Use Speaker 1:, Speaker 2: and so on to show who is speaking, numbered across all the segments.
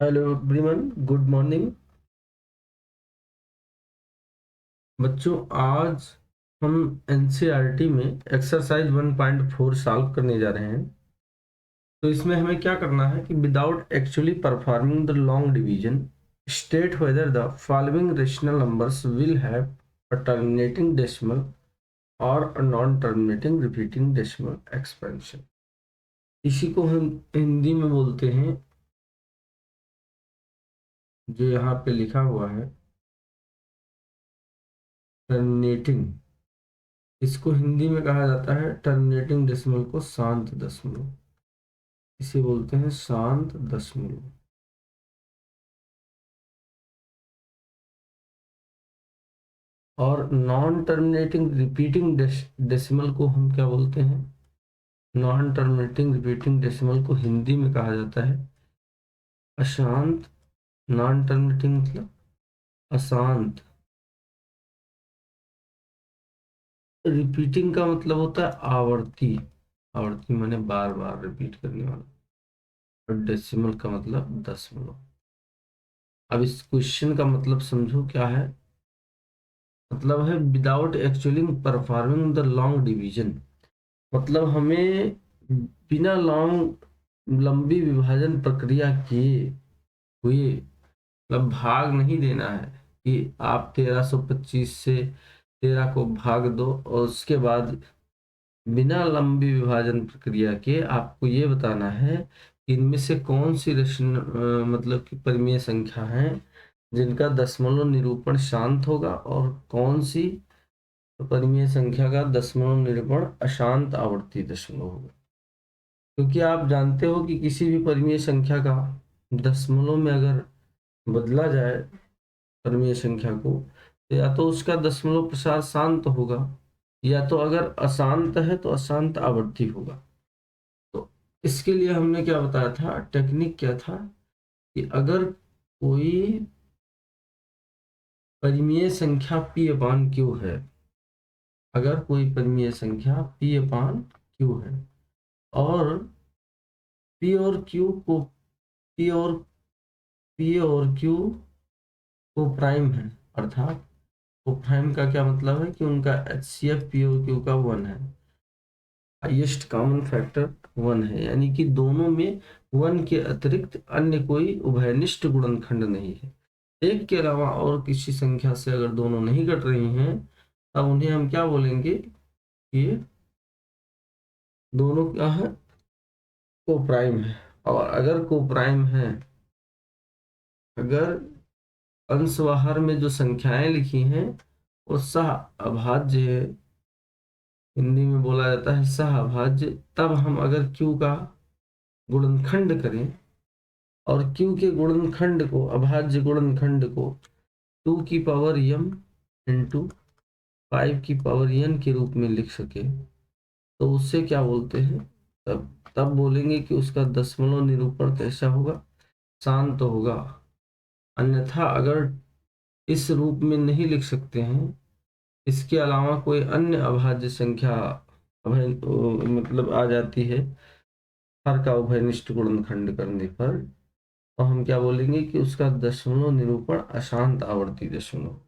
Speaker 1: Hello everyone, good morning. बच्चों, आज हम एनसीईआरटी में एक्सरसाइज 1.4 सॉल्व करने जा रहे हैं। तो इसमें हमें क्या करना है कि without actually performing the long division state whether the following rational numbers will have a terminating decimal और a non terminating repeating decimal expansion. इसी को हम हिंदी में बोलते हैं, जो यहाँ पे लिखा हुआ है, टर्मिनेटिंग। इसको हिंदी में कहा जाता है, टर्मिनेटिंग डेसिमल को शांत दशमलव, इसे बोलते हैं शांत दशमलव। और नॉन टर्मिनेटिंग रिपीटिंग डेसिमल को हम क्या बोलते हैं? नॉन टर्मिनेटिंग रिपीटिंग डेसिमल को हिंदी में कहा जाता है अशांत। नॉन टर्मिनेटिंग मतलब अशांत। रिपीटिंग का मतलब होता है आवर्ती। आवर्ती माने बार बार रिपीट करने वाला। और डेसिमल का मतलब दशमलव। अब इस क्वेश्चन का मतलब समझो क्या है। मतलब है without actually performing the long division. मतलब हमें बिना लंबी विभाजन प्रक्रिया किए हुए, मतलब भाग नहीं देना है कि आप 1325 से 13 को भाग दो और उसके बाद बिना लंबी विभाजन प्रक्रिया के आपको ये बताना है कि इनमें से कौन सी मतलब कि परिमेय संख्या है जिनका दशमलव निरूपण शांत होगा और कौन सी परिमेय संख्या का दशमलव निरूपण अशांत आवर्ती दशमलव होगा। क्योंकि आप जानते हो कि किसी भी परिमेय संख्या का दशमलव में अगर बदला जाए परिमेय संख्या को, तो या तो उसका दशमलव प्रसार शांत होगा, या तो अगर अशांत है तो अशांत आवर्ती होगा। तो इसके लिए हमने क्या बताया था, टेक्निक क्या था कि अगर कोई परिमेय संख्या p अपान q है, अगर कोई परिमेय संख्या p अपान q है और p और q को p और q को प्राइम है, अर्थात को प्राइम का क्या मतलब है कि उनका HCF p और q का 1 है, हाईएस्ट कॉमन फैक्टर 1 है, यानी कि दोनों में 1 के अतिरिक्त अन्य कोई उभयनिष्ठ गुणनखंड नहीं है। एक के अलावा और किसी संख्या से अगर दोनों नहीं घट रही हैं, तब उन्हें हम क्या बोलेंगे कि दोनों क्या है, को प्राइम है। और अगर को प्राइम है, अगर अंशबाहर में जो संख्याएं लिखी हैं वो सह अभाज्य है, हिंदी में बोला जाता है सह अभाज्य, तब हम अगर q का गुणनखंड करें और q के गुणनखंड को, अभाज्य गुणनखंड को 2 की पावर m इंटू 5 की पावर n के रूप में लिख सके, तो उससे क्या बोलते हैं, तब तब बोलेंगे कि उसका दशमलव निरूपण कैसा होगा, शांत होगा। अन्यथा अगर इस रूप में नहीं लिख सकते हैं, इसके अलावा कोई अन्य अभाज्य संख्या मतलब आ जाती है हर का उभयनिष्ठ गुणनखंड करने पर, तो हम क्या बोलेंगे कि उसका दशमलव निरूपण अशांत आवर्ती दशमलव।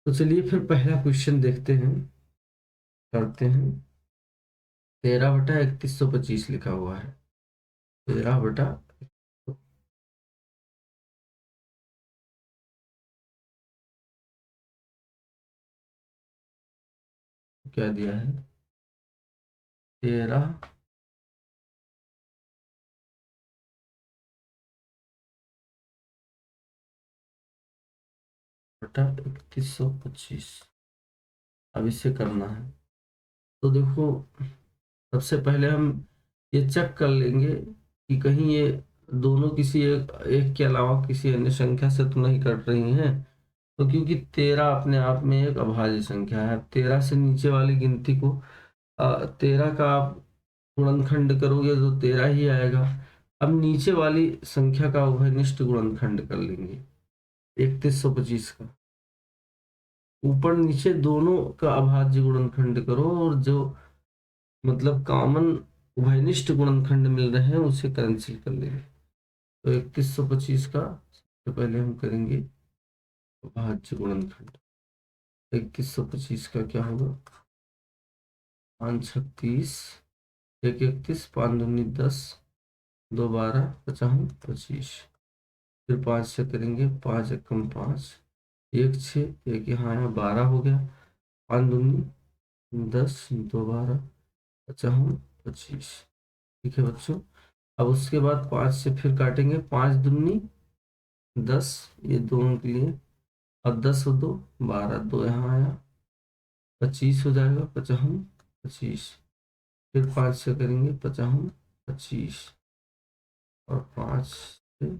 Speaker 1: तो चलिए फिर पहला क्वेश्चन देखते हैं, करते हैं। 13/3125 लिखा हुआ है। 13 बटा, क्या दिया है, 13/3125। अब इसे करना है, तो देखो सबसे पहले हम ये चेक कर लेंगे कि कहीं ये दोनों किसी एक के अलावा किसी अन्य संख्या से तो नहीं कट रही हैं। तो क्योंकि 13 अपने आप में एक अभाज्य संख्या है, 13 से नीचे वाली गिनती को 13 का आप गुणनखंड करोगे तो 13 ही आएगा। अब नीचे वाली संख्या का उभयनिष्ठ गुणनखंड कर लेंगे 3125 का, ऊपर नीचे दोनों का अभाज्य गुणनखंड करो और जो मतलब कॉमन उभयनिष्ठ गुणनखंड मिल रहे हैं उसे कैंसिल कर लेंगे। तो 3125 का सबसे पहले हम करेंगे अभाज्य गुणनखंड। 3125 का क्या होगा, 5 36, 1 31, 5 दूनी 10, 2 12, 50 25। फिर 5 से करेंगे, 5 एकम 5, 1 6, 1 यहाँ आया 12 हो गया, 5 दूनी 10, 2 12, 50 25। ठीक है बच्चों। अब उसके बाद 5 से फिर काटेंगे, 5 दूनी 10, ये दोनों के लिए, और 10 और 2 12, 2 यहाँ आया 25 हो जाएगा, 50 25। फिर 5 से करेंगे, 50 25, और 5 से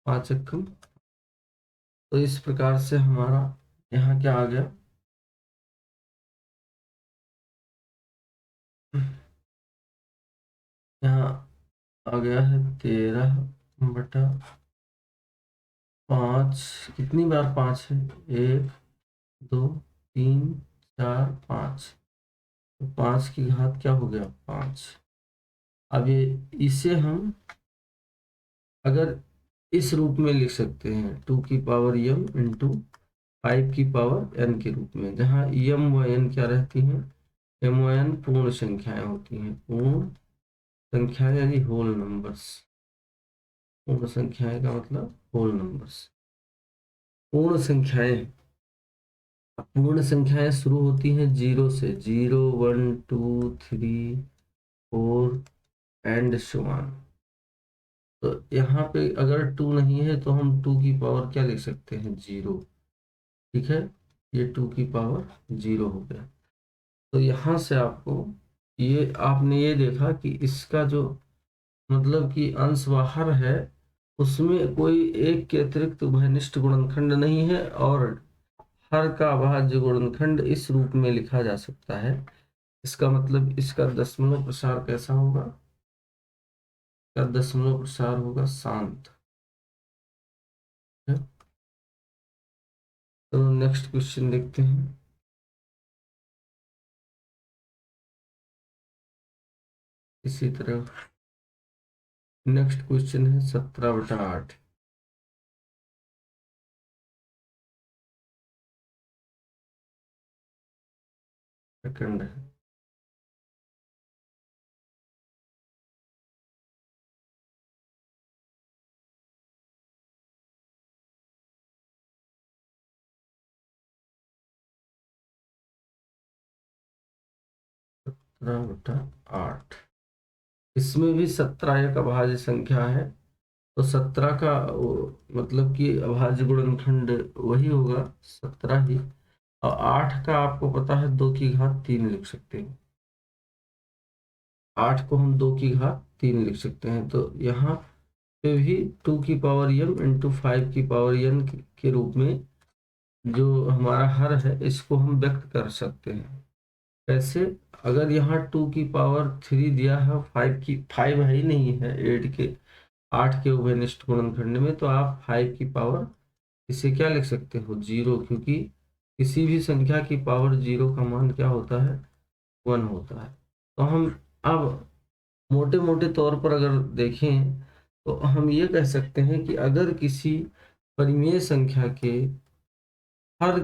Speaker 1: 5 एकम। तो इस प्रकार से हमारा यहाँ क्या आ गया, यहाँ आ गया है 13/5। कितनी बार 5 है, 1 2 3 4 5, तो 5 की घात क्या हो गया, 5। अब ये इसे हम अगर इस रूप में लिख सकते हैं, 2 की पावर m इंटू 5 की पावर n के रूप में, जहाँ m व n क्या रहती हैं, m व n पूर्ण संख्याएं होती हैं। पूर्ण संख्याएं यानी होल नंबर्स। पूर्ण संख्याएं का मतलब होल नंबर्स। पूर्ण संख्याएं, पूर्ण संख्याएं शुरू होती हैं 0 से, 0 1 2 3 4 एंड सो ऑन। तो यहाँ पे अगर 2 नहीं है तो हम 2 की पावर क्या लिख सकते हैं, 0। ठीक है, ये 2 की पावर 0 हो गया। तो यहाँ से आपको ये आपने ये देखा कि इसका जो मतलब कि अंश बाहर है, उसमें कोई एक के अतिरिक्त उभयनिष्ठ गुणनखंड नहीं है, और हर का अभाज्य गुणनखंड इस रूप में लिखा जा सकता है। इसका मतलब इसका दशमलव प्रसार कैसा होगा, इसका दशमलव प्रसार होगा शांत। है? तो नेक्स्ट क्वेश्चन देखते हैं। इसी तरह नेक्स्ट क्वेश्चन है 17/8। सेकंड है, 17/8। इसमें भी 17 एक अभाज्य संख्या है, तो 17 का मतलब कि अभाज्य गुणनखंड वही होगा 17 ही। और 8 का आपको पता है 2 की घात 3 लिख सकते हैं। 8 को हम 2 की घात 3 लिख सकते हैं। तो यहाँ पे भी 2 की पावर m इंटू 5 की पावर n के रूप में जो हमारा हर है, इसको हम व्यक्त कर सकते हैं। कैसे, अगर यहाँ 2 की पावर 3 दिया है, 5 है ही नहीं है 8 के उभयनिष्ठ गुणनखंड में, तो आप 5 की पावर इसे क्या लिख सकते हो, 0, क्योंकि किसी भी संख्या की पावर 0 का मान क्या होता है, 1 होता है। तो हम अब मोटे मोटे तौर पर अगर देखें तो हम ये कह सकते हैं कि अगर किसी परिमेय संख्या के हर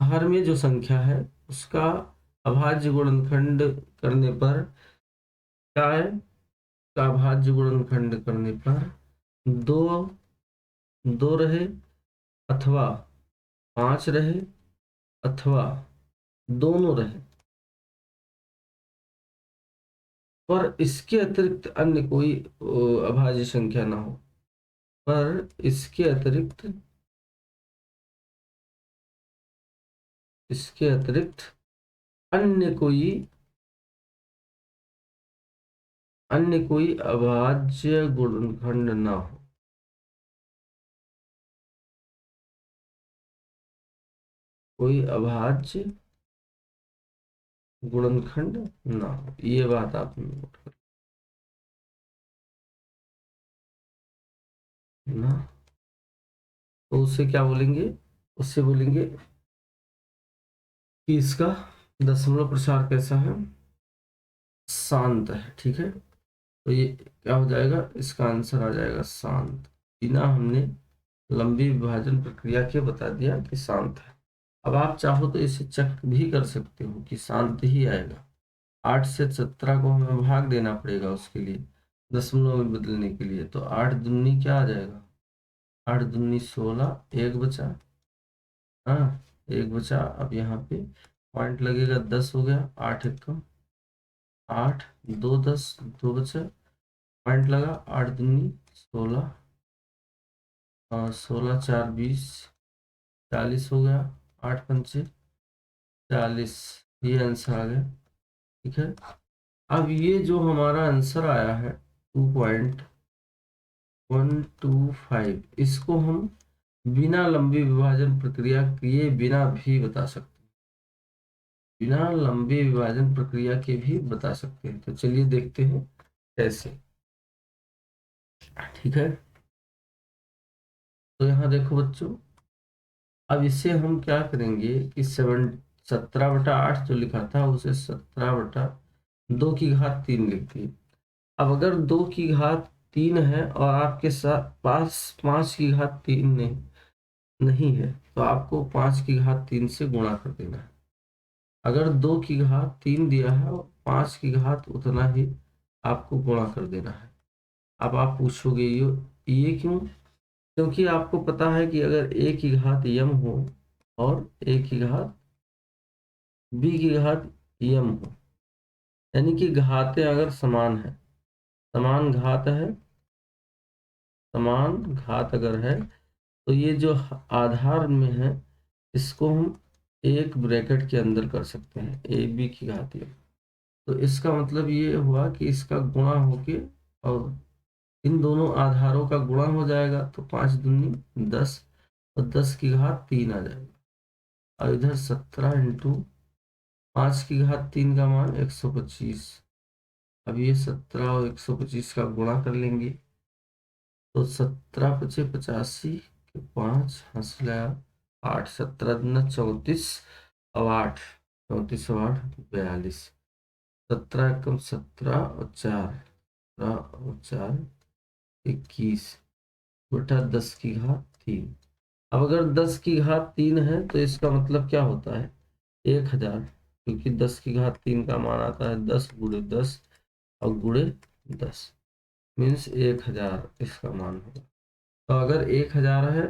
Speaker 1: हर में जो संख्या है उसका अभाज्य गुणनखंड करने पर क्या है, का अभाज्य गुणनखंड करने पर दो दो रहे, अथवा 5 रहे, अथवा दोनों रहे, पर इसके अतिरिक्त अन्य कोई अभाज्य संख्या ना हो, पर इसके अतिरिक्त अन्य कोई अभाज्य गुणनखंड ना हो। कोई अभाज्य गुणनखंड ना हो, ये बात आपने नोट कर ना। तो उससे क्या बोलेंगे, उससे बोलेंगे कि इसका दशमलव प्रसार कैसा है, शांत है। ठीक है। तो ये क्या हो जाएगा, इसका आंसर आ जाएगा शांत। बिना हमने लंबी विभाजन प्रक्रिया के बता दिया कि शांत है। अब आप चाहो तो इसे चेक भी कर सकते हो कि शांत ही आएगा। 8 से 17 को हमें भाग देना पड़ेगा उसके लिए, दशमलव में बदलने के लिए। तो 8 दूनी क्या आ जाएगा, 8 दूनी 16, एक बचा। हाँ, एक बचा। अब यहाँ पे पॉइंट लगेगा, 10 हो गया, 8 एकम 8, 2 10, 2 बचा, पॉइंट लगा, 8 दूनी 16, 16 4 20, 40 हो गया, 8 पंचे 40, ये आंसर आ गया। ठीक है, अब ये जो हमारा आंसर आया है 2.125, इसको हम बिना लंबी विभाजन प्रक्रिया किए बिना भी बता सकते हैं, बिना लंबी विभाजन प्रक्रिया के भी बता सकते हैं। तो चलिए देखते हैं कैसे। ठीक है, तो यहाँ देखो बच्चों, अब इसे हम क्या करेंगे कि 17/8 जो लिखा था उसे 17/2 लिख दिए। अब अगर 2 की घात 3 है और आपके साथ पास 5 की घात 3 नहीं है, तो आपको 5 की घात 3 से गुणा कर देना है। अगर 2 की घात 3 दिया है और 5 की घात उतना ही आपको गुणा कर देना है। अब आप पूछोगे ये क्यों? क्योंकि आपको पता है कि अगर a की घात m हो और a की घात b की घात m हो, यानी कि घातें अगर समान है, समान घात है, समान घात अगर है, तो ये जो आधार में है इसको हम एक ब्रैकेट के अंदर कर सकते हैं, ab की घात m। तो इसका मतलब ये हुआ कि इसका गुणा होके और इन दोनों आधारों का गुणा हो जाएगा, तो 5 दूनी 10 और 10 की घात 3 आ जाएगा। और इधर 17 × 5 की घात 3 का मान 125। अब ये 17 और 125 का गुणा कर लेंगे, तो 17 पचे 85 के 5 हासिल आया 8, 17 दूना 34 और 8, 34 और 8 42, 17 एकम 17 और 4, 17 और 4 21 बटा 10 की घात 3। अब अगर 10 की घात 3 है तो इसका मतलब क्या होता है, 1000, क्योंकि 10 की घात 3 का मान आता है 10 गुणे 10 और गुणे 10, मीन्स 1000 इसका मान होगा। तो अगर 1000 है,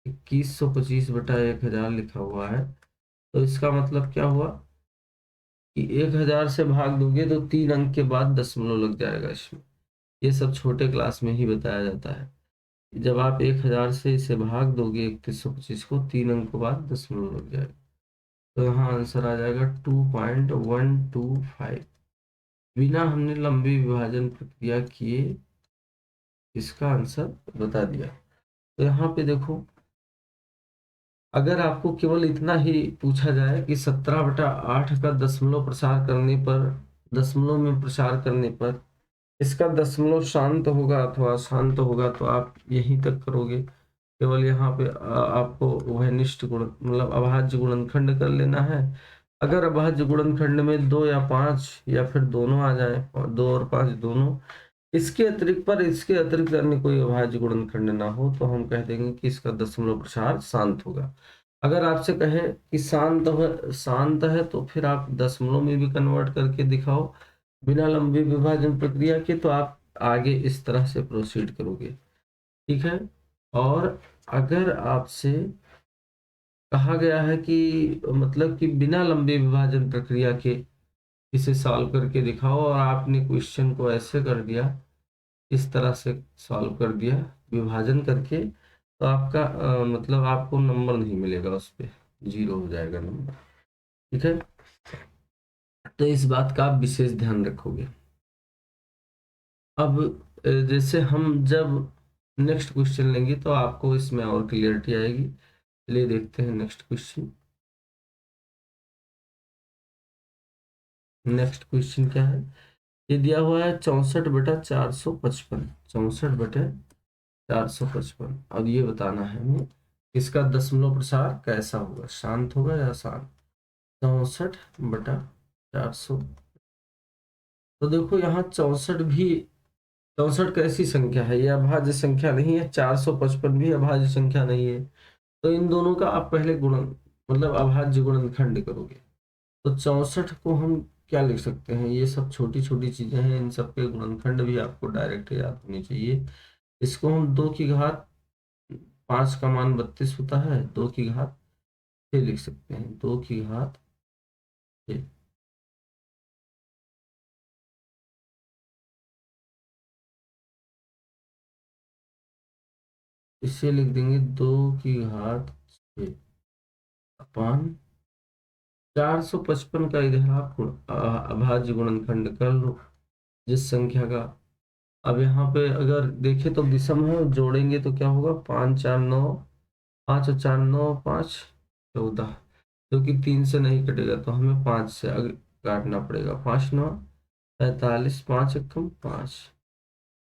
Speaker 1: 2125/1000 लिखा हुआ है, तो इसका मतलब क्या हुआ कि 1000 से भाग दोगे तो 3 अंक के बाद दशमलव लग जाएगा इसमें। ये सब छोटे क्लास में ही बताया जाता है। जब आप 1000 से इसे भाग दोगे 3125 को, 3 अंक के बाद दशमलव लग जाएगा। तो यहाँ आंसर आ जाएगा 2.125। बिना हमने लंबी विभाजन प्रक्रिया किए इसका आंसर बता दिया। तो यहाँ पे देखो, अगर आपको केवल इतना ही पूछा जाए कि 17/8 का दशमलव प्रसार करने पर, दशमलव में प्रसार करने पर इसका दशमलव शांत होगा अथवा अशांत होगा, तो आप यहीं तक करोगे। केवल यहाँ पे आपको वहनिष्ठ गुण मतलब अभाज्य गुणनखंड कर लेना है। अगर अभाज्य गुणनखंड में 2 या 5 या फिर दोनों आ जाए, और 2 और 5 दोनों, इसके अतिरिक्त अन्य कोई अभाज्य गुणनखंड ना हो, तो हम कह देंगे कि इसका दशमलव प्रसार शांत होगा। अगर आपसे कहे कि शांत है, तो फिर आप दशमलव में भी कन्वर्ट करके दिखाओ बिना लंबी विभाजन प्रक्रिया के, तो आप आगे इस तरह से प्रोसीड करोगे। ठीक है, और अगर आपसे कहा गया है कि मतलब कि बिना लंबी विभाजन प्रक्रिया के इसे सॉल्व करके दिखाओ, और आपने क्वेश्चन को ऐसे कर दिया, इस तरह से सॉल्व कर दिया विभाजन करके, तो आपका मतलब आपको नंबर नहीं मिलेगा, उस पे 0 हो जाएगा नंबर। ठीक है, तो इस बात का आप विशेष ध्यान रखोगे। अब जैसे हम जब नेक्स्ट क्वेश्चन लेंगे तो आपको इसमें और क्लियरिटी आएगी। चलिए देखते हैं नेक्स्ट क्वेश्चन। नेक्स्ट क्वेश्चन क्या है, ये दिया हुआ है 64/455, 64/455। अब ये बताना है हमें इसका दशमलव प्रसार कैसा होगा, शांत होगा या अशांत। 64/400। तो देखो यहाँ 64 भी 64 कैसी संख्या है? ये अभाज्य संख्या नहीं है, 455 भी अभाज्य संख्या नहीं है। तो इन दोनों का आप पहले गुणन मतलब अभाज्य गुणनखंड करोगे। तो 64 को हम क्या लिख सकते हैं? ये सब छोटी-छोटी चीज़ें हैं, इन सब के गुणनखंड भी आपको डायरेक्ट याद होनी चाहिए। इसको हम 2 की घात 5 का मान 32 होता है, 2 की घात 6 लिख सकते हैं, 2 की घात 6। इसे लिख देंगे 2 की घात 6 अपान 455 का इधर आप अभाज्य गुणनखंड कर लो जिस संख्या का। अब यहाँ पे अगर देखें तो विषम है, जोड़ेंगे तो क्या होगा? 5 4 9, 5 और 4 9 5 14, जो कि 3 से नहीं कटेगा तो हमें 5 से आगे काटना पड़ेगा। 5 9 45, 5 एकम 5,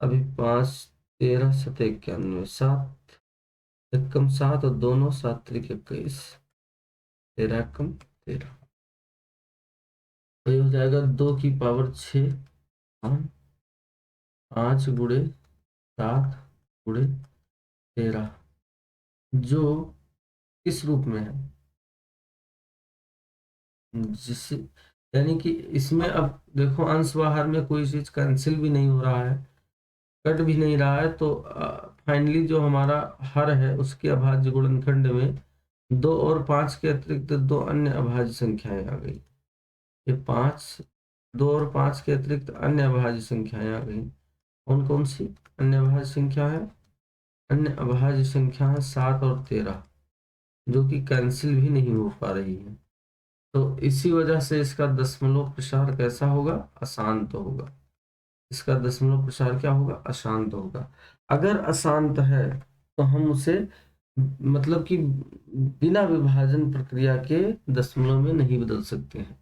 Speaker 1: अभी 5 13 7 91, 7 एकम 7 और दोनों 7 त्रिक 21, 13 एकम 13। तो ये हो जाएगा 2 की पावर 6 5 गुणे 7 गुणे 13, जो किस रूप में है? जिस यानी कि इसमें अब देखो अंश बाहर में कोई चीज कैंसिल भी नहीं हो रहा है, कट भी नहीं रहा है, तो फाइनली जो हमारा हर है उसके अभाज्य गुणनखंड में 2 और 5 के अतिरिक्त 2 अन्य अभाज्य संख्याएं आ गई। ये 5 2 और 5 के अतिरिक्त अन्य अभाज्य संख्याएं आ गई। कौन कौन सी अन्य अभाज्य संख्या है? अन्य अभाज्य संख्या है 7 और 13, जो कि कैंसिल भी नहीं हो पा रही है। तो इसी वजह से इसका दशमलव प्रसार कैसा होगा? अशांत होगा। इसका दशमलव प्रसार क्या होगा? अशांत होगा। अगर अशांत है तो हम उसे मतलब कि बिना विभाजन प्रक्रिया के दशमलव में नहीं बदल सकते हैं।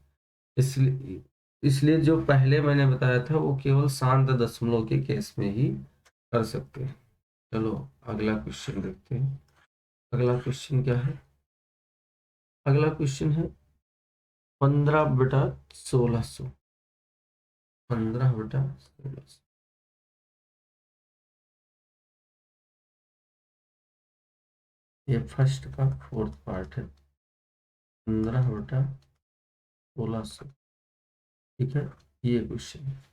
Speaker 1: इसलिए इसलिए जो पहले मैंने बताया था वो केवल शांत दशमलव के केस में ही कर सकते हैं। चलो अगला क्वेश्चन देखते हैं। अगला क्वेश्चन क्या है? अगला क्वेश्चन है 15/1600। 15/1600, ये फर्स्ट का फोर्थ पार्ट है। 15/1600, ठीक है, ये क्वेश्चन है।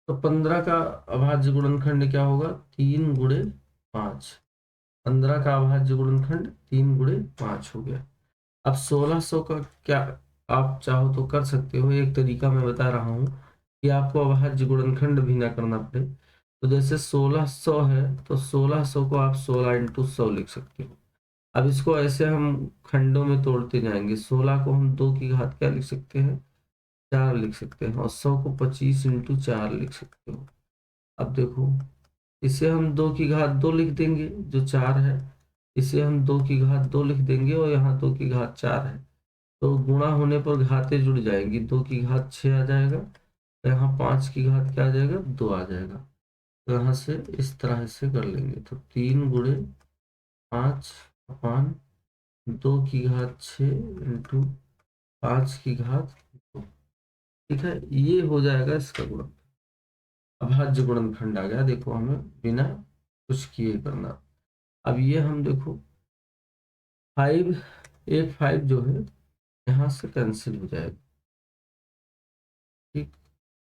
Speaker 1: तो 15 का अभाज्य गुणनखंड क्या होगा? 3 गुणे 5। 15 का अभाज्य गुणनखंड 3 गुणे 5 हो गया। अब 1600 का क्या आप चाहो तो कर सकते हो। एक तरीका मैं बता रहा हूँ कि आपको अभाज्य गुणनखंड भी ना करना पड़े। तो जैसे 1600 है तो 1600 को आप 16 × 100 लिख सकते हो। अब इसको ऐसे हम खंडों में तोड़ते जाएंगे। 16 को हम 2 की घात क्या लिख सकते हैं? 4 लिख सकते हैं, और 100 को 25 × 4 लिख सकते हो। अब देखो, इसे हम 2 की घात 2 लिख देंगे जो 4 है, इसे हम 2 की घात 2 लिख देंगे और यहाँ 2 की घात 4 है। तो गुणा होने पर घातें जुड़ जाएंगी, 2 की घात 6 आ जाएगा, तो यहाँ 5 की घात क्या आ जाएगा? 2 आ जाएगा। तो यहाँ से इस तरह से कर लेंगे, तो 3 गुणे 5 अपान 2 की घात 6 इंटू 5 की घात 2, ठीक है, ये हो जाएगा इसका गुणन। अभाज्य गुणनखंड आ गया, देखो हमें बिना कुछ किए करना। अब ये हम देखो 5, एक 5 जो है यहाँ से कैंसिल हो जाएगा, ठीक।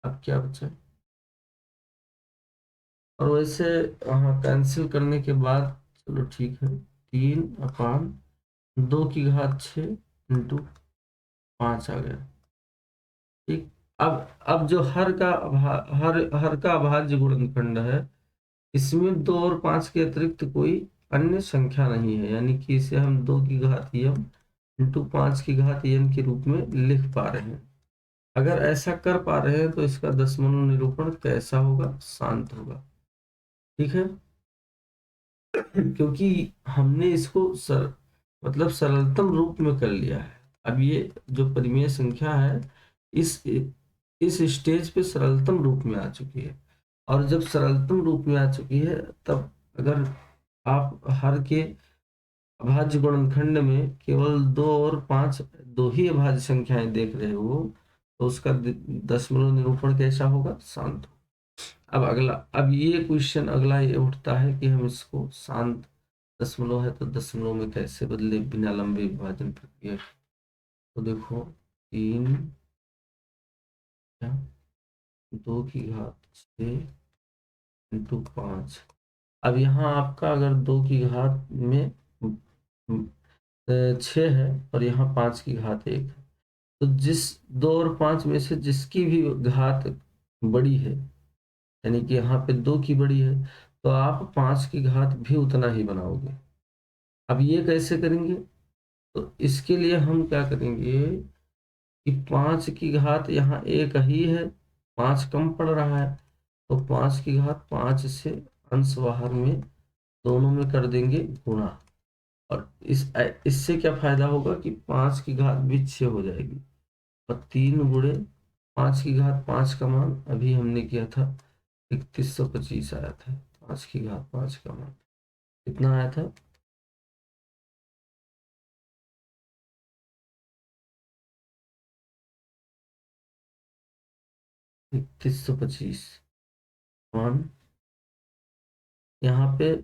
Speaker 1: अब क्या बचा? और वैसे हाँ, कैंसिल करने के बाद चलो ठीक है, 3 अपान 2 की घात 6 इंटू 5 आ गया, ठीक। अब जो हर का अभाज्य गुणनखंड है, इसमें 2 और 5 के अतिरिक्त कोई अन्य संख्या नहीं है, यानी कि इसे हम 2 की घात m इंटू 5 की घात n के रूप में लिख पा रहे हैं। अगर ऐसा कर पा रहे हैं तो इसका दशमलव निरूपण कैसा होगा? शांत होगा, ठीक है। क्योंकि हमने इसको मतलब सरलतम रूप में कर लिया है। अब ये जो परिमेय संख्या है इस इस स्टेज पे सरलतम रूप में आ चुकी है, और जब सरलतम रूप में आ चुकी है तब अगर आप हर के अभाज्य गुणनखंड में केवल 2 और 5 दो ही अभाज्य संख्याएं देख रहे हो तो उसका दशमलव निरूपण कैसा होगा? शांत। अब अगला, अब ये क्वेश्चन अगला ये उठता है कि हम इसको शांत दशमलव है तो दशमलव में कैसे बदले बिना लंबे विभाजन प्रक्रिया। तो देखो 3 2 की घात 6 इंटू 5। अब यहाँ आपका अगर 2 की घात में 6 है और यहाँ 5 की घात 1 है, तो जिस 2 और 5 में से जिसकी भी घात बड़ी है, यानी कि यहाँ पे 2 की बड़ी है, तो आप 5 की घात भी उतना ही बनाओगे। अब ये कैसे करेंगे? तो इसके लिए हम क्या करेंगे कि 5 की घात यहाँ एक ही है, 5 कम पड़ रहा है, तो 5 की घात 5 से अंश बाहर में दोनों में कर देंगे गुणा। और इससे क्या फायदा होगा कि 5 की घात भी 6 हो जाएगी, और 3 गुणे 5 की घात 5 का मान अभी हमने किया था 3125 आया था। 5 की घात 5 का मान कितना आया था? 3125 मान, यहाँ पे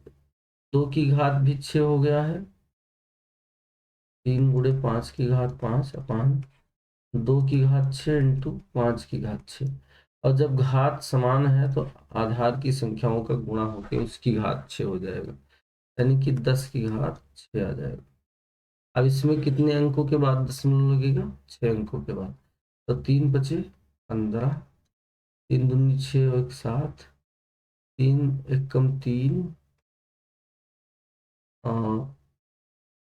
Speaker 1: 2 की घात भी 6 हो गया है, 3 गुणे 5 की घात 5 अपान 2 की घात 6 इंटू 5 की घात 6। और जब घात समान है तो आधार की संख्याओं का गुणा होकर उसकी घात 6 हो जाएगा, यानी कि 10 की घात 6 आ जाएगा। अब इसमें कितने अंकों के बाद दशमलव लगेगा? 6 अंकों के बाद। तो 3 बचे 15, 3 दूनी 6 और 1 7, 3 एक कम 3,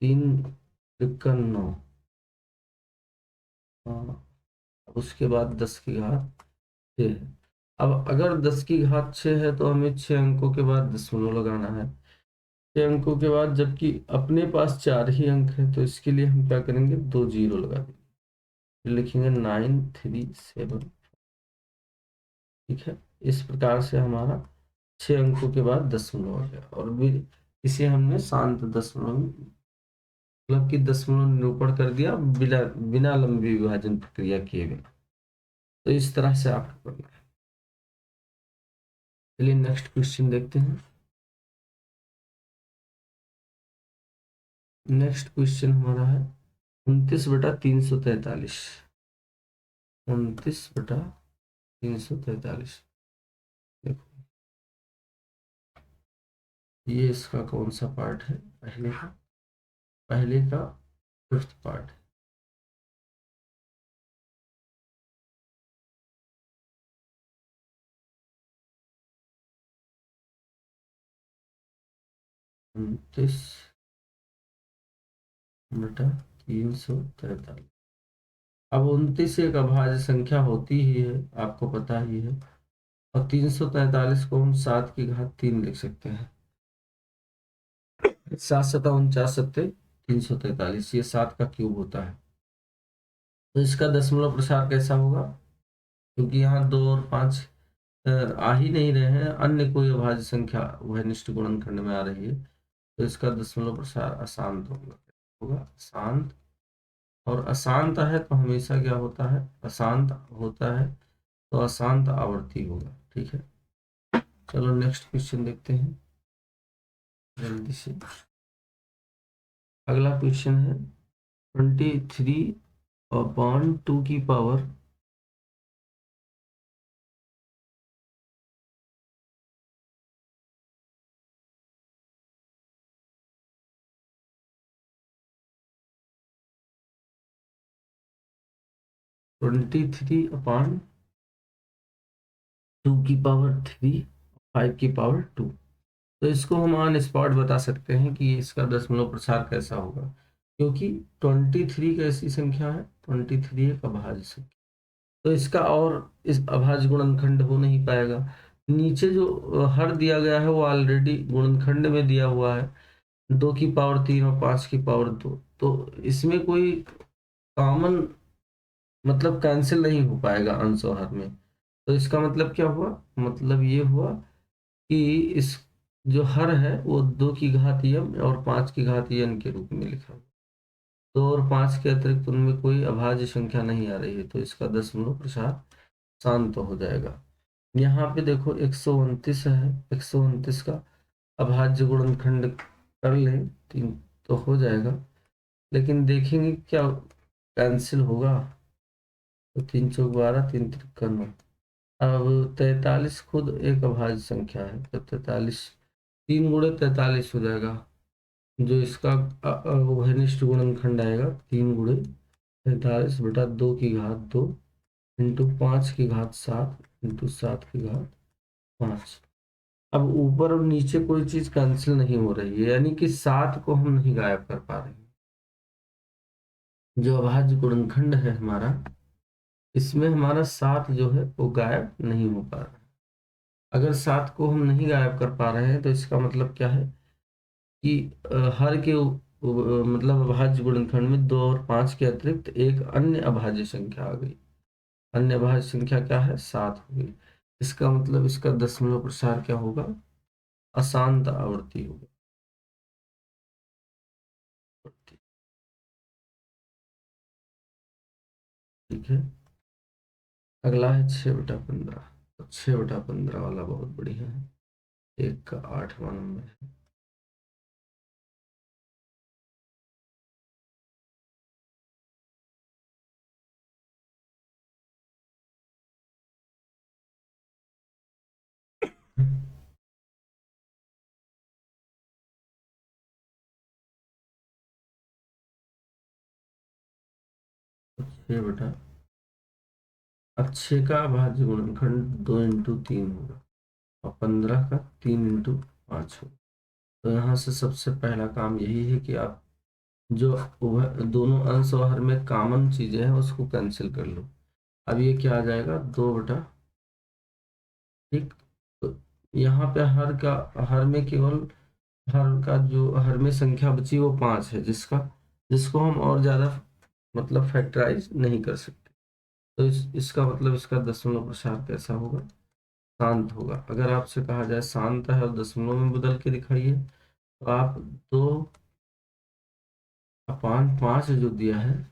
Speaker 1: 3 एक 9, उसके बाद 10 की घात 6 है। अब अगर 10 की घात 6 है तो हमें 6 अंकों के बाद दशमलव लगाना है, 6 अंकों के बाद, जबकि अपने पास 4 ही अंक है, तो इसके लिए हम क्या करेंगे? 2 जीरो लगा देंगे, फिर लिखेंगे 937। ठीक है, इस प्रकार से हमारा 6 अंकों के बाद दशमलव आ गया, और भी इसे हमने शांत दशमलव, मतलब कि दशमलव निरूपण कर दिया बिना बिना लंबी विभाजन प्रक्रिया किए बिना। तो इस तरह से आपको करना है। चलिए नेक्स्ट क्वेश्चन देखते हैं। नेक्स्ट क्वेश्चन हमारा है 29/343। 29/343। देखो ये इसका कौन सा पार्ट है? पहले का 5th पार्ट। 29/343। अब 29 एक अभाज्य संख्या होती ही है, आपको पता ही है, और 343 को हम 7 की घात 3 लिख सकते हैं। 7 सता 49 सत्ते 343, ये 7 का क्यूब होता है। तो इसका दशमलव प्रसार कैसा होगा? क्योंकि यहाँ 2 और 5 आ ही नहीं रहे हैं, अन्य कोई अभाज्य संख्या वहनिष्ठ गुणनखंड में आ रही है, तो इसका दशमलव प्रसार अशांत होगा अशांत। और अशांत है तो हमेशा क्या होता है? अशांत होता है तो अशांत आवर्ती होगा। ठीक है, चलो नेक्स्ट क्वेश्चन देखते हैं जल्दी से। अगला क्वेश्चन है 23/2 की पावर 23/2 की पावर 3, 5 की पावर 2। तो इसको हम ऑन स्पॉट बता सकते हैं कि इसका दशमलव प्रसार कैसा होगा, क्योंकि 23 कैसी संख्या है? 23 एक अभाज्य संख्या, तो इसका और इस अभाज्य गुणनखंड हो नहीं पाएगा। नीचे जो हर दिया गया है वो ऑलरेडी गुणनखंड में दिया हुआ है, 2 की पावर 3 और 5 की पावर 2, तो इसमें कोई कॉमन मतलब कैंसिल नहीं हो पाएगा अंश और हर में। तो इसका मतलब क्या हुआ? मतलब ये हुआ कि इस जो हर है वो 2 की घात यम और 5 की घात यन के रूप में लिखा हुआ। 2 और 5 के अतिरिक्त उनमें कोई अभाज्य संख्या नहीं आ रही है, तो इसका दशमलव प्रसार शांत हो जाएगा। यहाँ पे देखो 129 है, 129 का अभाज्य गुणनखंड कर लें तीन तो हो जाएगा, लेकिन देखेंगे क्या कैंसिल होगा। तो 3 × 4 = 12, 3 × 3 = 9। अब 43 खुद एक अभाज्य संख्या है, तो 43 3 × 43 हो जाएगा, जो इसका घनिष्ठ गुणनखंड आएगा 3 × 43/2 इंटू 5 की घात 7 इंटू 7 की घात 5। अब ऊपर और नीचे कोई चीज कैंसिल नहीं हो रही है, यानी कि 7 को हम नहीं गायब कर पा रहे हैं। जो अभाज्य गुणनखंड है हमारा, इसमें हमारा 7 जो है वो गायब नहीं हो पा रहा है। अगर 7 को हम नहीं गायब कर पा रहे हैं तो इसका मतलब क्या है कि हर के मतलब अभाज्य गुणनखंड में 2 और 5 के अतिरिक्त एक अन्य अभाज्य संख्या आ गई। अन्य अभाज्य संख्या क्या है? 7 हो गई। इसका मतलब इसका दशमलव प्रसार क्या होगा? अशांत आवृत्ति होगा। ठीक है, अगला है 6/15। तो 6/15 वाला बहुत बढ़िया है, 1 का 8वां नंबर है। 6 अब 6 का अभाज्य गुणनखंड 2 × 3 होगा और 15 का 3 × 5 होगा। तो यहाँ से सबसे पहला काम यही है कि आप जो दोनों अंश और हर में कॉमन चीजें हैं उसको कैंसिल कर लो। अब ये क्या आ जाएगा? 2 ठीक। तो यहाँ पे हर में केवल हर का जो हर में संख्या बची वो 5 है, जिसको हम और ज्यादा मतलब फैक्टराइज नहीं कर सकते। तो इसका मतलब इसका दशमलव प्रसार कैसा होगा? शांत होगा। अगर आपसे कहा जाए शांत है और दशमलव में बदल के दिखाइए, तो आप 2/5 जो दिया है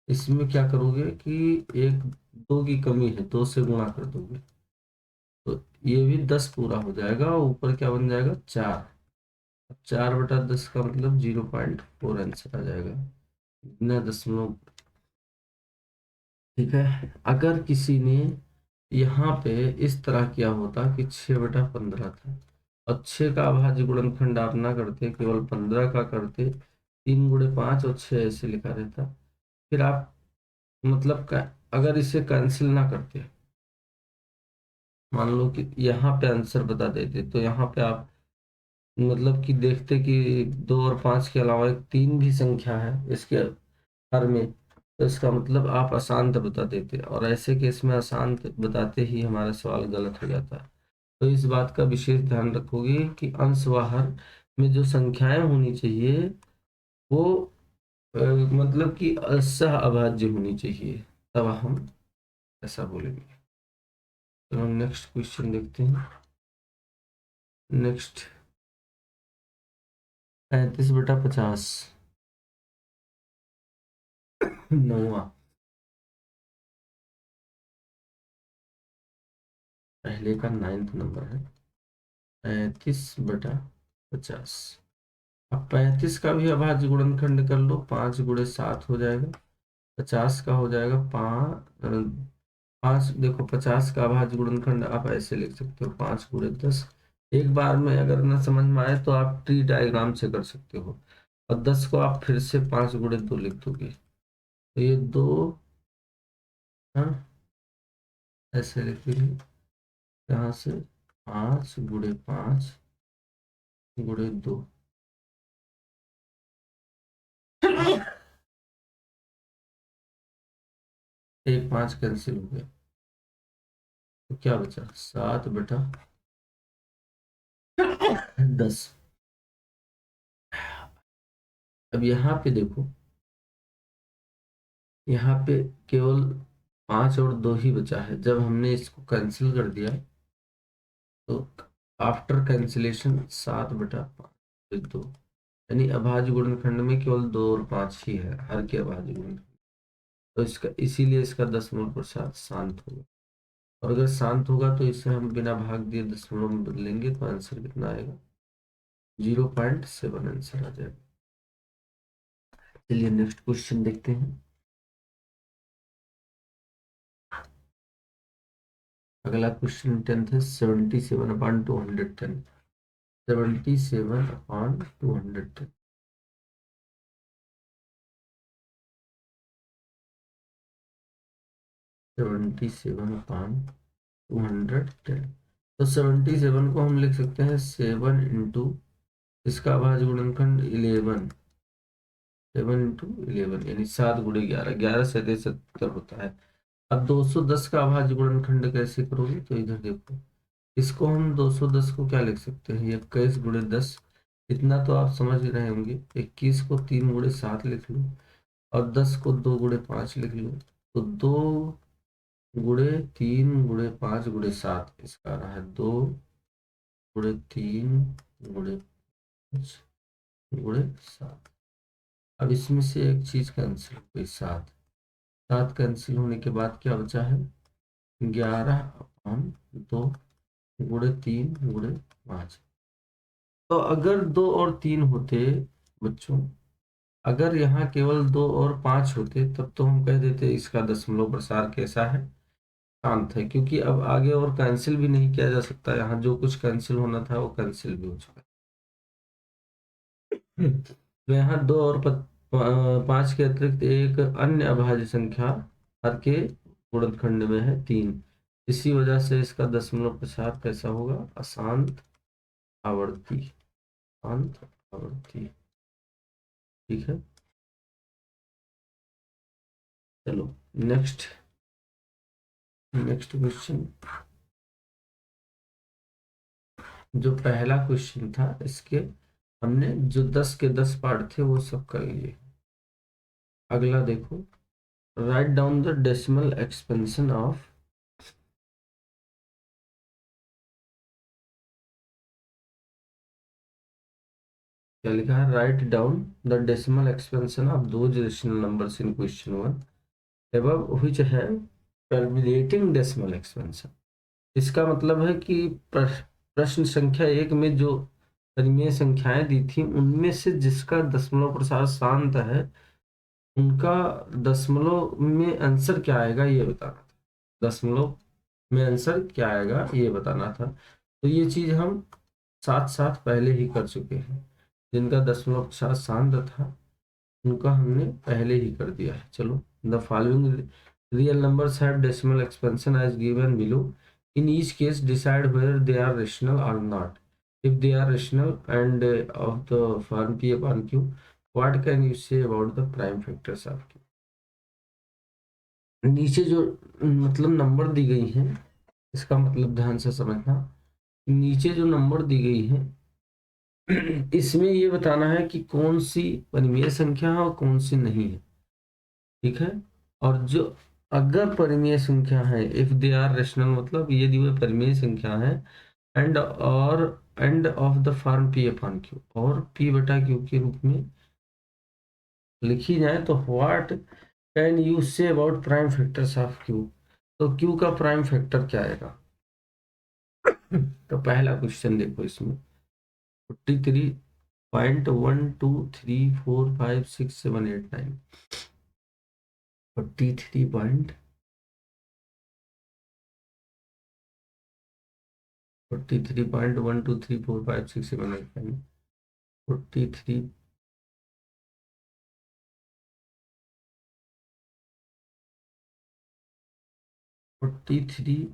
Speaker 1: इसमें क्या करोगे कि एक 2 की कमी है, 2 से गुणा कर दोगे तो ये भी 10 पूरा हो जाएगा और ऊपर क्या बन जाएगा? 4। 4/10 का मतलब 0.4 आंसर आ जाएगा, बिना दशमलव। ठीक है, अगर किसी ने यहाँ पे इस तरह किया होता कि 6/15 था और 6 का अभाज्य गुणनखंड आप ना करते, केवल 15 का करते, 3 × 5 और 6 ऐसे लिखा रहता, फिर आप मतलब अगर इसे कैंसिल ना करते, मान लो कि यहाँ पे आंसर बता देते, तो यहाँ पे आप मतलब कि देखते कि 2 और 5 के अलावा एक 3 भी संख्या है इसके हर में, तो इसका मतलब आप अशांत बता देते, और ऐसे केस में अशांत बताते ही हमारा सवाल गलत हो जाता है। तो इस बात का विशेष ध्यान रखोगे कि अंश व हर में जो संख्याएं होनी चाहिए वो मतलब कि सह अभाज्य होनी चाहिए, तब हम ऐसा बोलेंगे। तो हम नेक्स्ट क्वेश्चन देखते हैं। नेक्स्ट 35/50, 9वां, पहले का 9th नंबर है। 35/50। अब 35 का भी अभाज्य गुणनखंड कर लो, 5 × 7 हो जाएगा। 50 का हो जाएगा 5 देखो 50 का अभाज्य गुणनखंड आप ऐसे लिख सकते हो, 5 × 10। एक बार में अगर ना समझ में आए तो आप ट्री डायग्राम से कर सकते हो, और 10 को आप फिर से 5 × 2 लिख दोगे, तो ये 2, हाँ ऐसे लिखेंगे, यहाँ से 5 × 5 × 2। एक 5 कैंसिल हो गया, तो क्या बचा? 7/10। अब यहाँ पे देखो, यहाँ पे केवल 5 और 2 ही बचा है। जब हमने इसको कैंसिल कर दिया तो आफ्टर कैंसिलेशन 7/5/2, यानी अभाज्य गुणनखंड में केवल 2 और 5 ही है हर के अभाज्य गुणनखंड। तो इसका इसीलिए इसका दशमलव प्रसार शांत होगा। और अगर शांत होगा तो इसे हम बिना भाग दिए दशमलव में बदलेंगे तो आंसर कितना आएगा, 0.7 आंसर आ जाएगा। चलिए नेक्स्ट क्वेश्चन देखते हैं। अगला क्वेश्चन 10th है 77/210। 77/210। 77/210। तो 77 को हम लिख सकते हैं 7 इंटू इसका अभाज्य गुणनखंड 11, 7 इंटू 11 यानी 7 × 11, 11 से 70 होता है। अब 210 का अभाज्य गुणनखंड कैसे करोगे, तो इधर देखो, इसको हम 210 को क्या लिख सकते हैं, 21 × 10। इतना तो आप समझ रहे होंगे। 21 को 3 × 7 लिख लो, और 10 को 2 × 5 लिख लो। तो 2 × 3 × 5 × 7, इसका आ रहा है 2 × 3 × 5 × 7। अब इसमें से एक चीज कैंसिल हो गई, 7। 7 कैंसिल होने के बाद क्या बचा है, 11/2 × 3 × 5। तो अगर 2 और 3 होते बच्चों, अगर यहाँ केवल 2 और 5 होते तब तो हम कह देते इसका दशमलव प्रसार कैसा है, शांत है, क्योंकि अब आगे और कैंसिल भी नहीं किया जा सकता। यहाँ जो कुछ कैंसिल होना था वो कैंसिल भी हो चुका है। तो यहाँ 2 और 5 के अतिरिक्त एक अन्य अभाज्य संख्या हर के गुणनखंड में है 3। इसी वजह से इसका दशमलव प्रसार कैसा होगा, अशांत आवर्ती, शांत आवर्ती। ठीक है, चलो नेक्स्ट नेक्स्ट क्वेश्चन। जो पहला क्वेश्चन था इसके हमने जो 10 के 10 पार्ट थे वो सब कर लिए। अगला देखो, write down the decimal expansion of, क्या लिखा है, write down the decimal expansion of those rational numbers in question 1 above which है टर्मिनेटिंग डेसिमल एक्सपेंशन। इसका मतलब है कि प्रश्न संख्या 1 में जो परिमेय संख्याएं दी थी उनमें से जिसका दशमलव प्रसार शांत है उनका दशमलव में आंसर क्या आएगा ये बताना था। दशमलव में आंसर क्या आएगा ये बताना था। तो ये चीज हम साथ साथ पहले ही कर चुके हैं। जिनका दशमलव प्रसार शांत था उनका हमने पहले ही कर दिया है। चलो, the following real numbers have decimal expansion as given below. In each case decide whether they are rational और not. If they are rational and of the form p upon q, what can you say about the prime factors of q. नीचे जो मतलब number दी गई है इसका मतलब ध्यान से समझना। नीचे जो नंबर दी गई है इसमें ये बताना है कि कौन सी परिमेय संख्या है और कौन सी नहीं है। ठीक है, और जो अगर परिमेय संख्या है, इफ दे आर रेशनल मतलब यदि वह परिमेय संख्या है, एंड और and of the form p upon Q, और पी बटा क्यू के रूप में लिखी जाए, तो what can you say about prime factors of Q. तो क्यू का प्राइम फैक्टर क्या आएगा। तो पहला क्वेश्चन देखो, इसमें 43.123456789, 43 पॉइंट 43.123456789, 43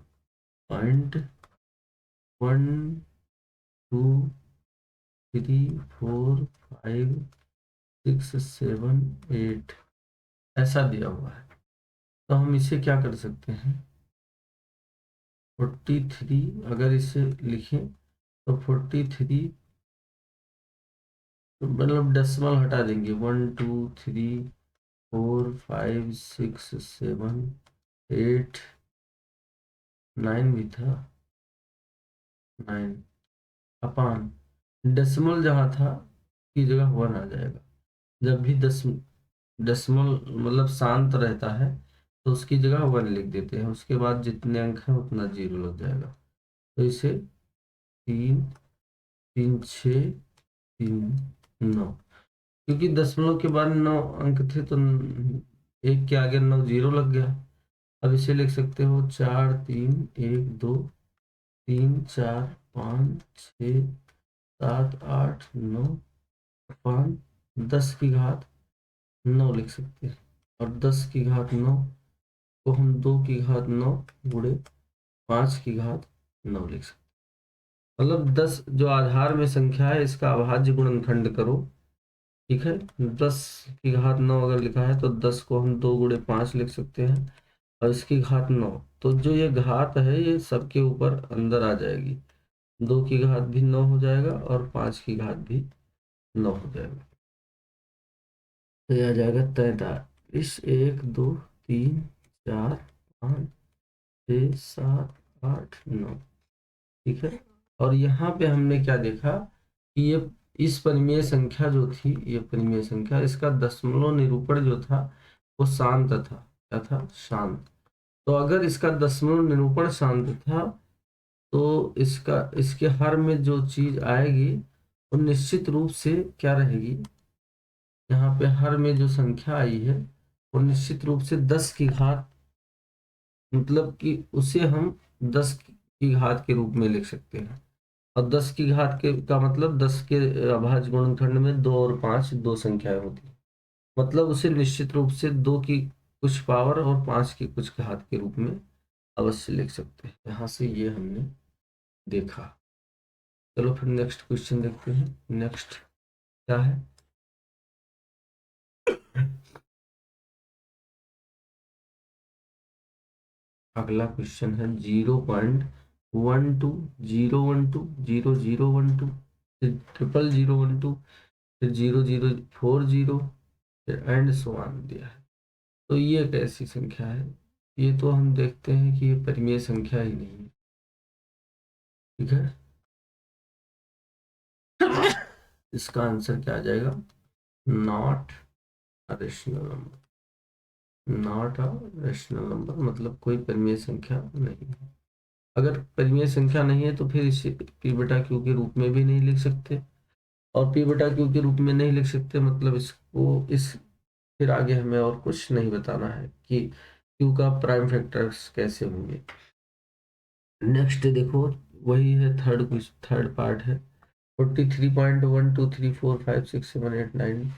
Speaker 1: 43.1234567 ऐसा दिया हुआ है। तो हम इसे क्या कर सकते हैं, 43 अगर इसे लिखें तो 43 मतलब डेसिमल हटा देंगे, 1 2 3 4 5 6 7 8 9 भी था, 9 अपान डेसिमल जहाँ था की जगह 1 आ जाएगा। जब भी डेसिमल मतलब शांत रहता है तो उसकी जगह 1 लिख देते हैं, उसके बाद जितने अंक हैं उतना 0 लग जाएगा। तो इसे 3 3 6 3 9, क्योंकि दशमलव के बाद 9 अंक थे तो एक के आगे 9 0 लग गया। अब इसे लिख सकते हो 4 3 1 2 3 4 5 6 7 8 9 5 10 की घात 9 लिख सकते हैं। और 10 की घात 9 को हम 2 की घात 9 गुणे 5 की घात 9 लिख सकते हैं। मतलब 10 जो आधार में संख्या है इसका अभाज्य गुणनखंड करो। ठीक है, 10 की घात 9 अगर लिखा है तो 10 को हम 2 गुणे 5 लिख सकते हैं, और इसकी घात 9। तो जो ये घात है ये सबके ऊपर अंदर आ जाएगी, 2 की घात भी 9 हो जाएगा और 5 की घात भी 9 हो जाएगा। तो यह आ जाएगा 43, 1 2 3 4 5 6 7 8 9। ठीक है, और यहाँ पे हमने क्या देखा कि ये इस परिमेय संख्या जो थी, ये परिमेय संख्या, इसका दशमलव निरूपण जो था वो शांत था। क्या था? शांत। तो अगर इसका दशमलव निरूपण शांत था तो इसका इसके हर में जो चीज आएगी वो निश्चित रूप से क्या रहेगी, यहाँ पे हर में जो संख्या आई है वो निश्चित रूप से 10 की घात, मतलब कि उसे हम 10 की घात के रूप में लिख सकते हैं। और 10 की घात के का मतलब 10 के अभाज्य गुणनखंड में 2 और 5 दो संख्याएं होती हैं, मतलब उसे निश्चित रूप से 2 की कुछ पावर और 5 की कुछ घात के रूप में अवश्य लिख सकते हैं। यहाँ से ये हमने देखा। चलो फिर नेक्स्ट क्वेश्चन देखते हैं। नेक्स्ट क्या है? अगला क्वेश्चन है 0.12 012 0 0 1 2, फिर 0 0 0 1 2, फिर 0 0 4 0, फिर एंड सो ऑन दिया है। तो ये एक ऐसी संख्या है, ये तो हम देखते हैं कि ये परिमेय संख्या ही नहीं है। ठीक है, इसका आंसर क्या आ जाएगा? Not a rational number. Not a rational number मतलब कोई परिमेय संख्या नहीं है। अगर परिमेय संख्या नहीं है तो फिर इसे पी बटा क्यू के रूप में भी नहीं लिख सकते, और पी बटा क्यू के रूप में नहीं लिख सकते मतलब इसको इस फिर आगे हमें और कुछ नहीं बताना है कि क्यू का प्राइम फैक्टर्स कैसे होंगे। नेक्स्ट देखो, वही है थर्ड कुछ थर्ड पार्ट है 43.123456789।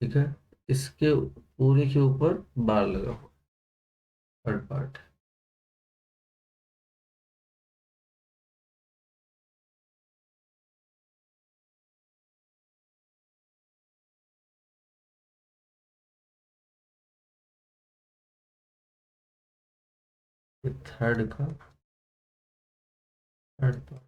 Speaker 1: ठीक है, इसके पूरे के ऊपर बार लगा हुआ थर्ड पार्ट। थर्ड का थर्ड पार्ट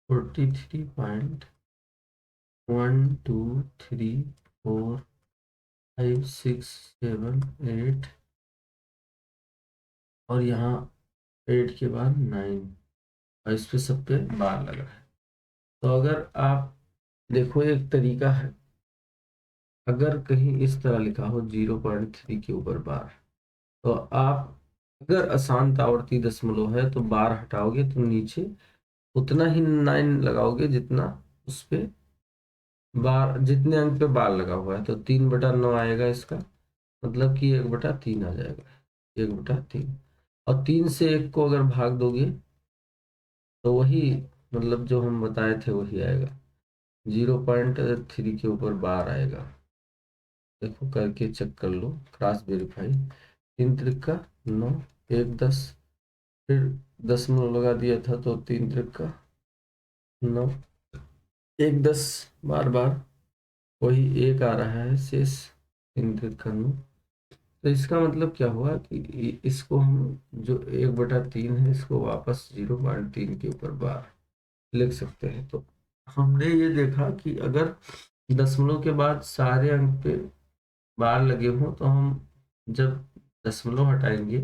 Speaker 1: 43.1234567 8, और यहाँ 8 के बाद 9, और इस पे सब पे बार लगा है। तो अगर आप देखो एक तरीका है, अगर कहीं इस तरह लिखा हो 0.3 के ऊपर बार, तो आप अगर अशांत आवर्ती दशमलव है तो बार हटाओगे तो नीचे उतना ही 9 लगाओगे जितना उस पे बार, जितने अंक पे बार लगा हुआ है, तो 3/9 आएगा इसका, मतलब कि 1/3 आ जाएगा। 1/3, और 3 से 1 को अगर भाग दोगे तो वही, मतलब जो हम बताए थे वही आएगा, 0.3 के ऊपर बार आएगा। देखो करके चेक कर लो, क्रॉस वेरीफाई। 3 त्रिक का 9, 1 10, फिर दशमलव लगा दिया था तो 3 त्रिक का 9, 1 10, बार बार वही एक आ रहा है शेष, 3 त्रिक का 9। तो इसका मतलब क्या हुआ कि इसको हम जो 1/3 है इसको वापस 0.3 के ऊपर बार लिख सकते हैं। तो हमने ये देखा कि अगर दशमलव के बाद सारे अंक पे बार लगे हों तो हम जब दशमलव हटाएंगे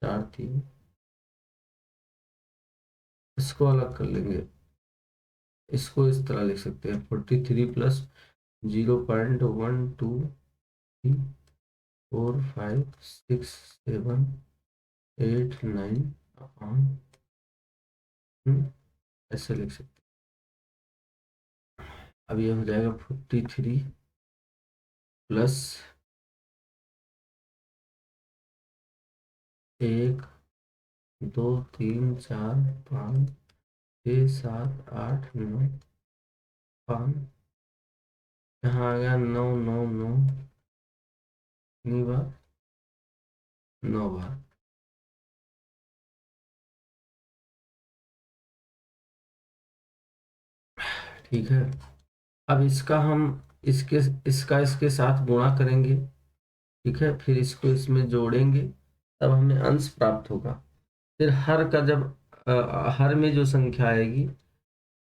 Speaker 1: 4 3, इसको अलग कर लेंगे, इसको इस तरह लिख सकते हैं 43 + 0.123 4 5 6 7 8 9 अपॉन ऐसे लिख सकते हैं। अब ये हो जाएगा 43 प्लस 1 2 3 4 5 6 7 8 9 5, यहाँ आ गया 9 9 9 कितनी बार, 9 बार। ठीक है, अब इसका हम इसके साथ गुणा करेंगे। ठीक है, फिर इसको इसमें जोड़ेंगे, तब हमें अंश प्राप्त होगा। फिर हर का जब हर में जो संख्या आएगी,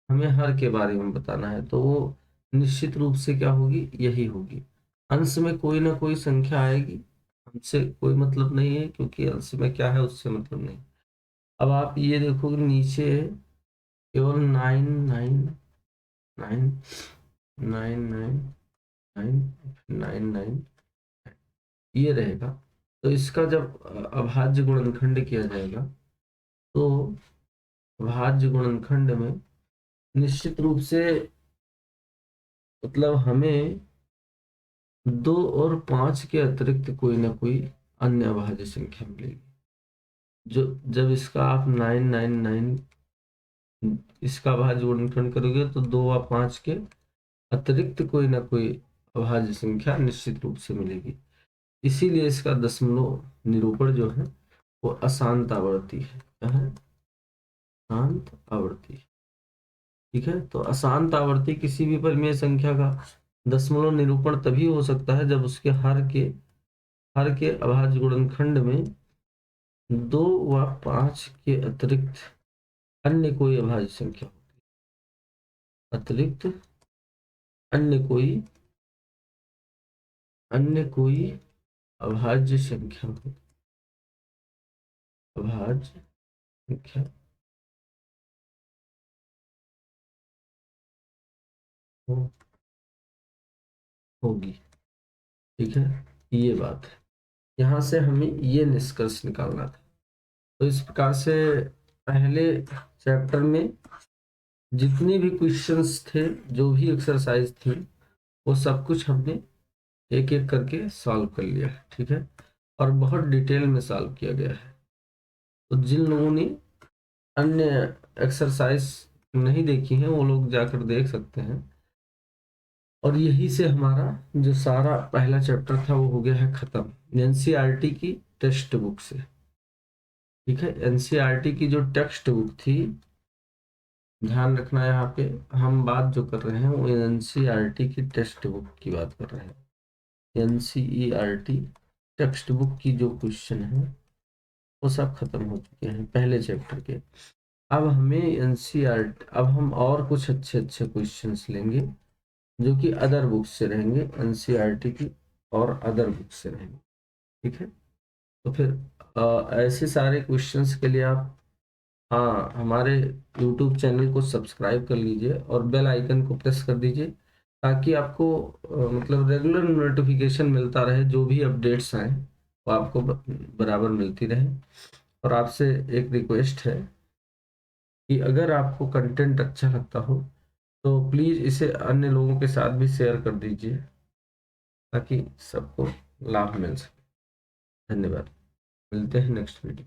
Speaker 1: हमें हर के बारे में बताना है, तो वो निश्चित रूप से क्या होगी, यही होगी। अंश में कोई ना कोई संख्या आएगी, हमसे कोई मतलब नहीं है, क्योंकि अंश में क्या है उससे मतलब नहीं। अब आप ये देखोगे नीचे केवल 9 9 9 9 9 9 9 9 ये रहेगा। तो इसका जब अभाज्य गुणनखंड किया जाएगा, तो अभाज्य गुणनखंड में निश्चित रूप से मतलब हमें 2 और 5 के अतिरिक्त कोई ना कोई अन्य अभाज्य संख्या मिलेगी। जो जब इसका आप 999 इसका अभाज्य गुणनखंड करोगे, तो 2 व 5 के अतिरिक्त कोई ना कोई अभाज्य संख्या निश्चित रूप से मिलेगी। इसीलिए इसका दशमलव निरूपण जो है वो अशांत आवर्ती है। क्या है? अशांत आवर्ती। ठीक है, तो अशांत आवर्ती किसी भी परिमेय संख्या का दशमलव निरूपण तभी हो सकता है जब उसके हर के अभाज्य गुणनखंड में 2 व 5 के अतिरिक्त अन्य कोई अभाज्य संख्या होती है। अतिरिक्त अन्य कोई अभाज्य संख्या हो, अभाज्य संख्या होगी। ठीक है, ये बात है। यहाँ से हमें ये निष्कर्ष निकालना था। तो इस प्रकार से पहले चैप्टर में जितने भी क्वेश्चंस थे, जो भी एक्सरसाइज थी, वो सब कुछ हमने एक एक करके सॉल्व कर लिया है। ठीक है, और बहुत डिटेल में सॉल्व किया गया है। तो जिन लोगों ने अन्य एक्सरसाइज नहीं देखी हैं, वो लोग जाकर देख सकते हैं। और यही से हमारा जो सारा पहला चैप्टर था वो हो गया है खत्म, एनसीईआरटी की टेक्स्ट बुक से। ठीक है, एनसीईआरटी की जो टेक्स्ट बुक थी, ध्यान रखना यहाँ पे हम बात जो कर रहे हैं वो एनसीईआरटी की टेक्स्ट बुक की बात कर रहे हैं। एनसीईआरटी टेक्स्ट बुक की जो क्वेश्चन है वो सब खत्म हो चुके हैं पहले चैप्टर के। अब हमें एनसीईआरटी, अब हम और कुछ अच्छे अच्छे क्वेश्चंस लेंगे जो कि अदर बुक से रहेंगे, एनसीईआरटी की और अदर बुक से रहेंगे। ठीक है, तो फिर ऐसे सारे क्वेश्चंस के लिए आप हाँ हमारे YouTube चैनल को सब्सक्राइब कर लीजिए और बेल आइकन को प्रेस कर दीजिए, ताकि आपको मतलब रेगुलर नोटिफिकेशन मिलता रहे, जो भी अपडेट्स आए वो आपको बराबर मिलती रहे। और आपसे एक रिक्वेस्ट है कि अगर आपको कंटेंट अच्छा लगता हो तो प्लीज़ इसे अन्य लोगों के साथ भी शेयर कर दीजिए, ताकि सबको लाभ मिल सके। धन्यवाद, मिलते हैं नेक्स्ट वीडियो।